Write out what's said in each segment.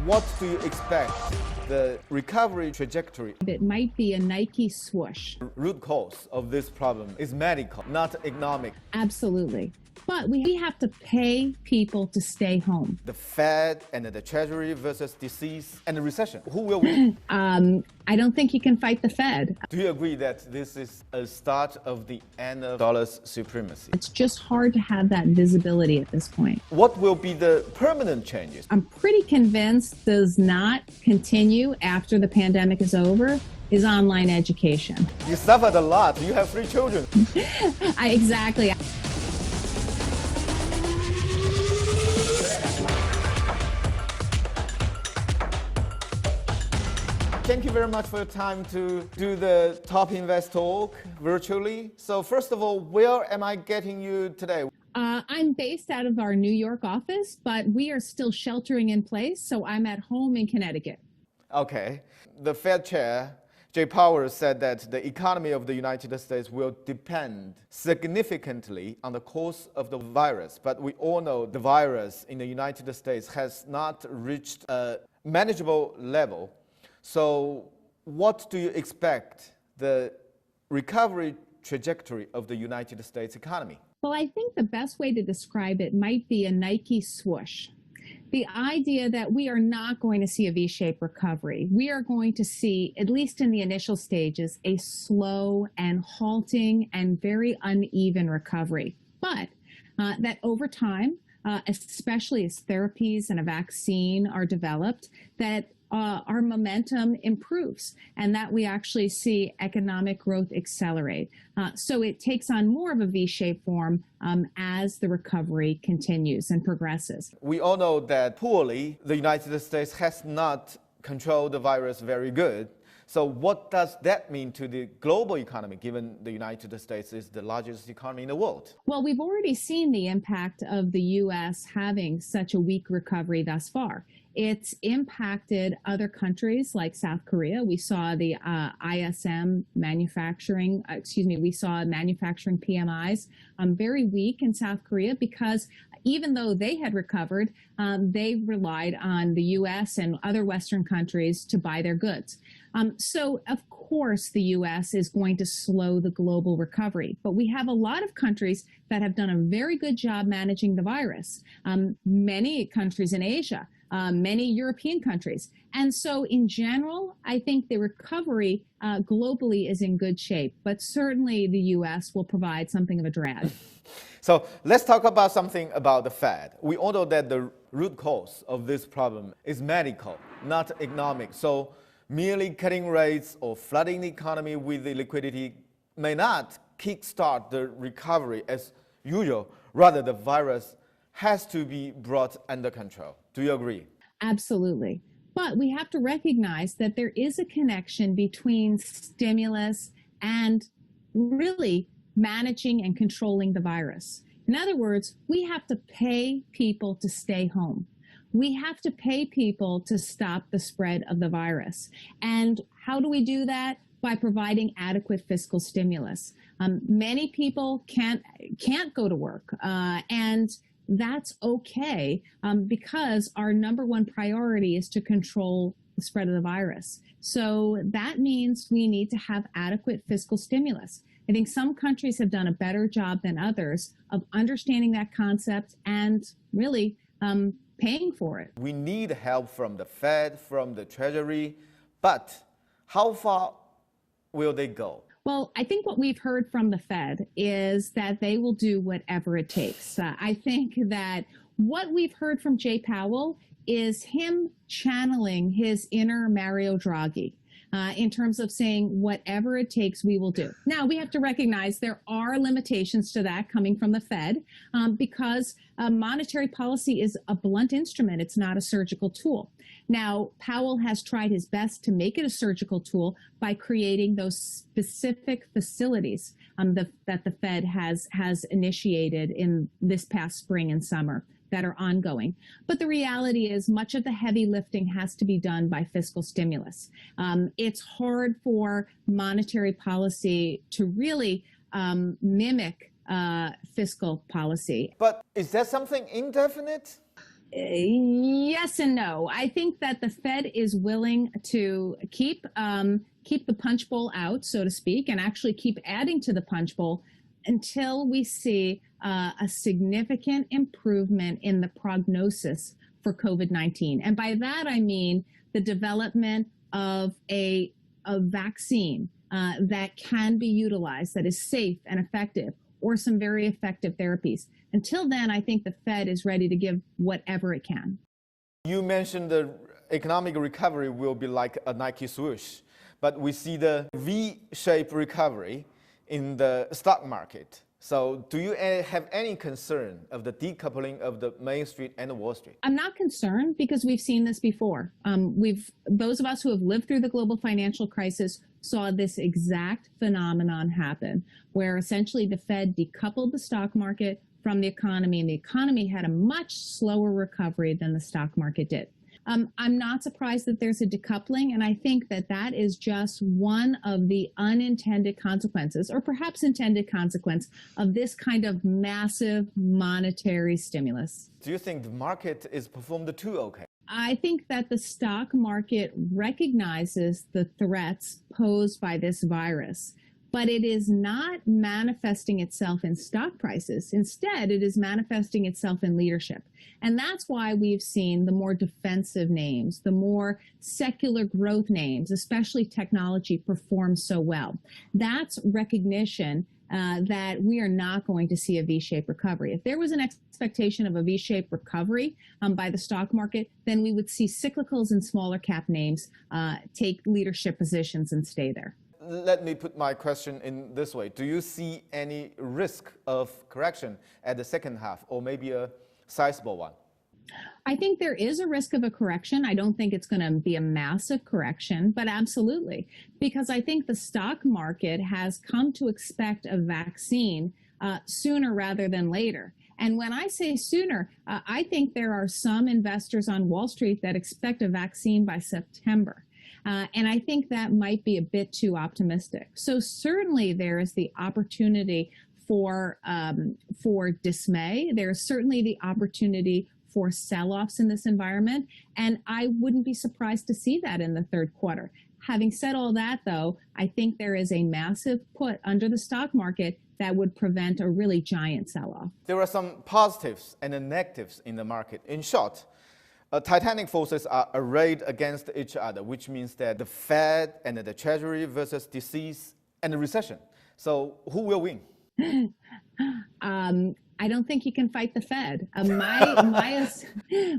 what do you expect the recovery trajectory? It might be a Nike swoosh. The root cause of this problem is medical, not economic. Absolutely. But we have to pay people to stay home. The Fed and the Treasury versus disease and the recession. Who will win? I don't think you can fight the Fed. Do you agree that this is a start of the end of dollar's supremacy? It's just hard to have that visibility at this point. What will be the permanent changes? I'm pretty convinced does not continue after the pandemic is over is online education. You suffered a lot. You have 3 children. Exactly. Thank you very much for your time to do the Top Invest Talk virtually. So first of all, where am I getting you today? I'm based out of our New York office, but we are still sheltering in place, so I'm at home in Connecticut. Okay. The Fed chair, Jay Powell, said that the economy of the United States will depend significantly on the course of the virus. But we all know the virus in the United States has not reached a manageable level. So what do you expect the recovery trajectory of the United States economy? Well, I think the best way to describe it might be a Nike swoosh. The idea that we are not going to see a V-shaped recovery. We are going to see, at least in the initial stages, a slow and halting and very uneven recovery. But that over time, especially as therapies and a vaccine are developed, that our momentum improves and that we actually see economic growth accelerate. So it takes on more of a V-shaped form as the recovery continues and progresses. We all know that poorly, the United States has not controlled the virus very good. So what does that mean to the global economy, given the United States is the largest economy in the world? Well, we've already seen the impact of the U.S. having such a weak recovery thus far. It's impacted other countries like South Korea. We saw the ISM manufacturing, we saw manufacturing PMIs very weak in South Korea because even though they had recovered, they relied on the U.S. and other Western countries to buy their goods. So, of course, the U.S. is going to slow the global recovery. But we have a lot of countries that have done a very good job managing the virus. Many countries in Asia, many European countries. And so, in general, I think the recovery globally is in good shape. But certainly the U.S. will provide something of a drag. So let's talk about something about the Fed. We all know that the root cause of this problem is medical, not economic. So merely cutting rates or flooding the economy with the liquidity may not kickstart the recovery as usual. Rather, the virus has to be brought under control. Do you agree? Absolutely. But we have to recognize that there is a connection between stimulus and really managing and controlling the virus. In other words, we have to pay people to stay home. We have to pay people to stop the spread of the virus. And how do we do that? By providing adequate fiscal stimulus. Many people can't go to work, and that's okay because our number one priority is to control the spread of the virus. So that means we need to have adequate fiscal stimulus. I think some countries have done a better job than others of understanding that concept and really paying for it. We need help from the Fed, from the Treasury, but how far will they go? Well, I think what we've heard from the Fed is that they will do whatever it takes. I think that what we've heard from Jay Powell is him channeling his inner Mario Draghi. In terms of saying whatever it takes, we will do. Now, we have to recognize there are limitations to that coming from the Fed because monetary policy is a blunt instrument. It's not a surgical tool. Now, Powell has tried his best to make it a surgical tool by creating those specific facilities that the Fed has initiated in this past spring and summer that are ongoing. But the reality is much of the heavy lifting has to be done by fiscal stimulus. It's hard for monetary policy to really mimic fiscal policy. But is that something indefinite? Yes and no. I think that the Fed is willing to keep the punch bowl out, so to speak, and actually keep adding to the punch bowl until we see a significant improvement in the prognosis for COVID-19. And by that, I mean the development of a vaccine that can be utilized, that is safe and effective, or some very effective therapies. Until then, I think the Fed is ready to give whatever it can. You mentioned the economic recovery will be like a Nike swoosh, but we see the V-shaped recovery in the stock market. So do you have any concern of the decoupling of the Main Street and Wall Street? I'm not concerned because we've seen this before. Those of us who have lived through the global financial crisis saw this exact phenomenon happen, where essentially the Fed decoupled the stock market from the economy, and the economy had a much slower recovery than the stock market did. I'm not surprised that there's a decoupling, and I think that that is just one of the unintended consequences, or perhaps intended consequence, of this kind of massive monetary stimulus. Do you think the market is performed too okay? I think that the stock market recognizes the threats posed by this virus, but it is not manifesting itself in stock prices. Instead, it is manifesting itself in leadership. And that's why we've seen the more defensive names, the more secular growth names, especially technology, perform so well. That's recognition that we are not going to see a V-shaped recovery. If there was an expectation of a V-shaped recovery by the stock market, then we would see cyclicals and smaller cap names take leadership positions and stay there. Let me put my question in this way. Do you see any risk of correction at the second half, or maybe a sizable one? I think there is a risk of a correction. I don't think it's going to be a massive correction, but absolutely, because I think the stock market has come to expect a vaccine sooner rather than later. And when I say sooner, I think there are some investors on Wall Street that expect a vaccine by September. And I think that might be a bit too optimistic. So certainly there is the opportunity for dismay. There's certainly the opportunity for sell-offs in this environment, and I wouldn't be surprised to see that in the third quarter. Having said all that, though, I think there is a massive put under the stock market that would prevent a really giant sell-off. There are some positives and negatives in the market. In short, titanic forces are arrayed against each other, which means that the Fed and the Treasury versus disease and the recession. So who will win? I don't think you can fight the Fed.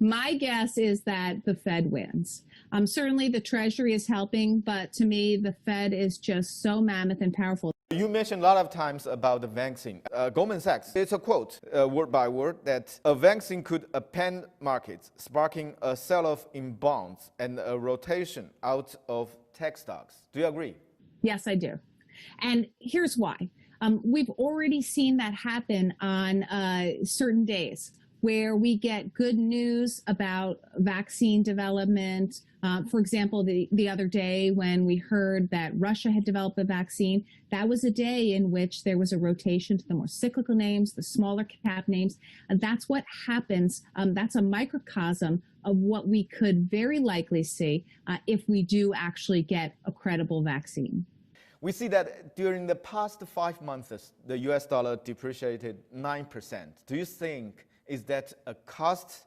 My guess is that the Fed wins. Certainly the Treasury is helping, but to me, the Fed is just so mammoth and powerful. You mentioned a lot of times about the vaccine. Goldman Sachs, it's a quote, word by word, that a vaccine could append markets, sparking a sell-off in bonds and a rotation out of tech stocks. Do you agree? Yes, I do. And here's why. We've already seen that happen on certain days where we get good news about vaccine development. For example, the other day when we heard that Russia had developed a vaccine, that was a day in which there was a rotation to the more cyclical names, the smaller cap names. And that's what happens. That's a microcosm of what we could very likely see if we do actually get a credible vaccine. We see that during the past 5 months, the US dollar depreciated 9%. Do you think, is that a cost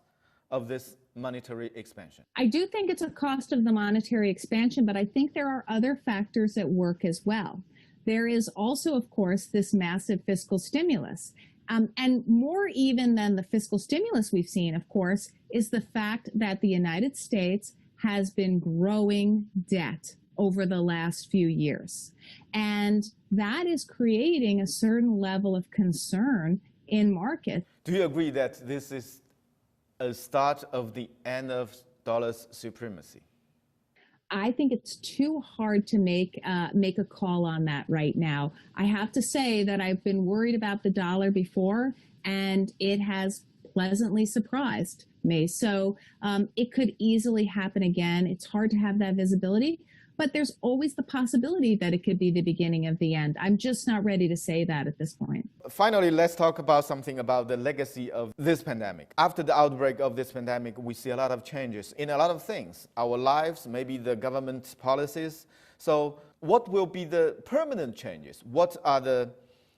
of this monetary expansion? I do think it's a cost of the monetary expansion, but I think there are other factors at work as well. There is also, of course, this massive fiscal stimulus. And more even than the fiscal stimulus we've seen, of course, is the fact that the United States has been growing debt over the last few years. And that is creating a certain level of concern in markets. Do you agree that this is a start of the end of dollar's supremacy? I think it's too hard to make a call on that right now. I have to say that I've been worried about the dollar before, and it has pleasantly surprised me. So it could easily happen again. It's hard to have that visibility. but there's always the possibility that it could be the beginning of the end. I'm just not ready to say that at this point. Finally, let's talk about something about the legacy of this pandemic. After the outbreak of this pandemic, we see a lot of changes in a lot of things, our lives, maybe the government policies. So what will be the permanent changes? What are the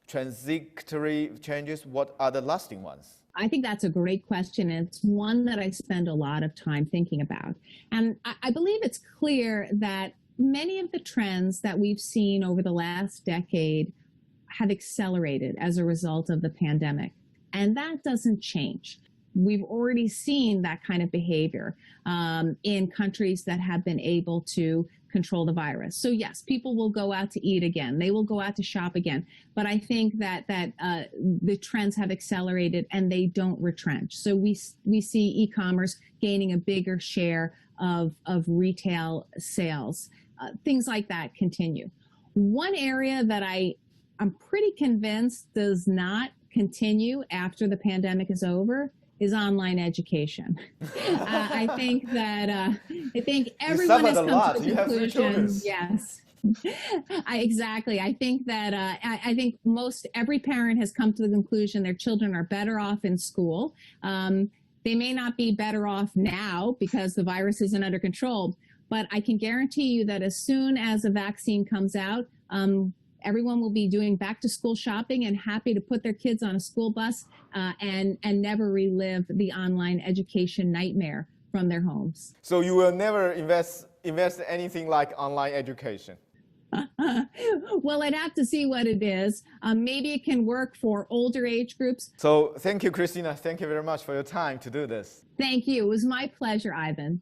transitory changes? What are the lasting ones? I think that's a great question. And it's one that I spend a lot of time thinking about. And I believe it's clear that many of the trends that we've seen over the last decade have accelerated as a result of the pandemic. And that doesn't change. We've already seen that kind of behavior in countries that have been able to control the virus. So yes, people will go out to eat again. They will go out to shop again. But I think that the trends have accelerated and they don't retrench. So we see e-commerce gaining a bigger share of retail sales. Things like that continue. One area that I'm pretty convinced does not continue after the pandemic is over is online education. I think everyone has come to the conclusion. Yes, exactly. I think that I think every parent has come to the conclusion their children are better off in school. They may not be better off now because the virus isn't under control, but I can guarantee you that as soon as a vaccine comes out, everyone will be doing back to school shopping and happy to put their kids on a school bus and never relive the online education nightmare from their homes. So you will never invest anything like online education? Well, I'd have to see what it is. Maybe it can work for older age groups. So thank you, Kristina. Thank you very much for your time to do this. Thank you. It was my pleasure, Ivan.